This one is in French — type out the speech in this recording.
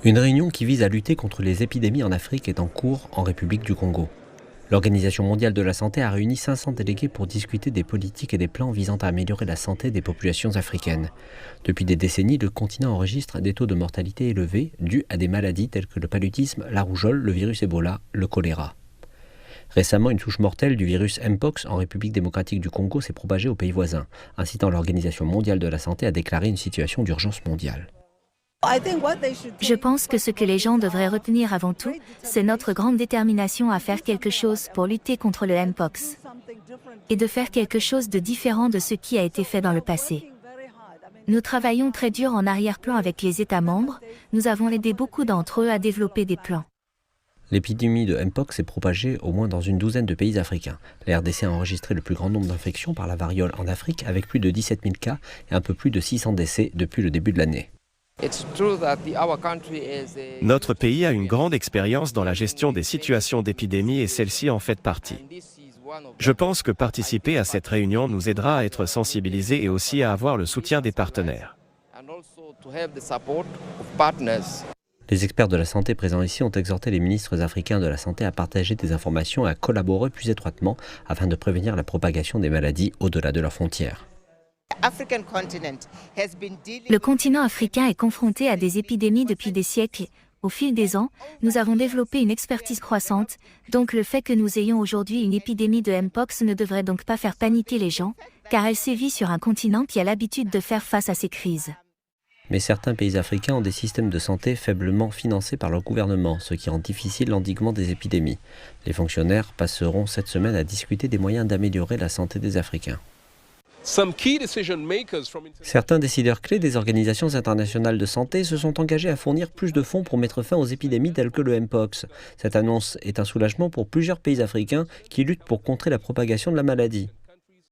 Une réunion qui vise à lutter contre les épidémies en Afrique est en cours en République du Congo. L'Organisation mondiale de la santé a réuni 500 délégués pour discuter des politiques et des plans visant à améliorer la santé des populations africaines. Depuis des décennies, le continent enregistre des taux de mortalité élevés dus à des maladies telles que le paludisme, la rougeole, le virus Ebola, le choléra. Récemment, une souche mortelle du virus Mpox en République démocratique du Congo s'est propagée aux pays voisins, incitant l'Organisation mondiale de la santé à déclarer une situation d'urgence mondiale. Je pense que ce que les gens devraient retenir avant tout, c'est notre grande détermination à faire quelque chose pour lutter contre le Mpox. Et de faire quelque chose de différent de ce qui a été fait dans le passé. Nous travaillons très dur en arrière-plan avec les États membres, nous avons aidé beaucoup d'entre eux à développer des plans. L'épidémie de Mpox s'est propagée au moins dans une douzaine de pays africains. La RDC a enregistré le plus grand nombre d'infections par la variole en Afrique, avec plus de 17 000 cas et un peu plus de 600 décès depuis le début de l'année. Notre pays a une grande expérience dans la gestion des situations d'épidémie et celle-ci en fait partie. Je pense que participer à cette réunion nous aidera à être sensibilisés et aussi à avoir le soutien des partenaires. Les experts de la santé présents ici ont exhorté les ministres africains de la santé à partager des informations et à collaborer plus étroitement afin de prévenir la propagation des maladies au-delà de leurs frontières. Le continent africain est confronté à des épidémies depuis des siècles. Au fil des ans, nous avons développé une expertise croissante, donc le fait que nous ayons aujourd'hui une épidémie de Mpox ne devrait donc pas faire paniquer les gens, car elle sévit sur un continent qui a l'habitude de faire face à ces crises. Mais certains pays africains ont des systèmes de santé faiblement financés par leur gouvernement, ce qui rend difficile l'endiguement des épidémies. Les fonctionnaires passeront cette semaine à discuter des moyens d'améliorer la santé des Africains. Certains décideurs clés des organisations internationales de santé se sont engagés à fournir plus de fonds pour mettre fin aux épidémies telles que le Mpox. Cette annonce est un soulagement pour plusieurs pays africains qui luttent pour contrer la propagation de la maladie.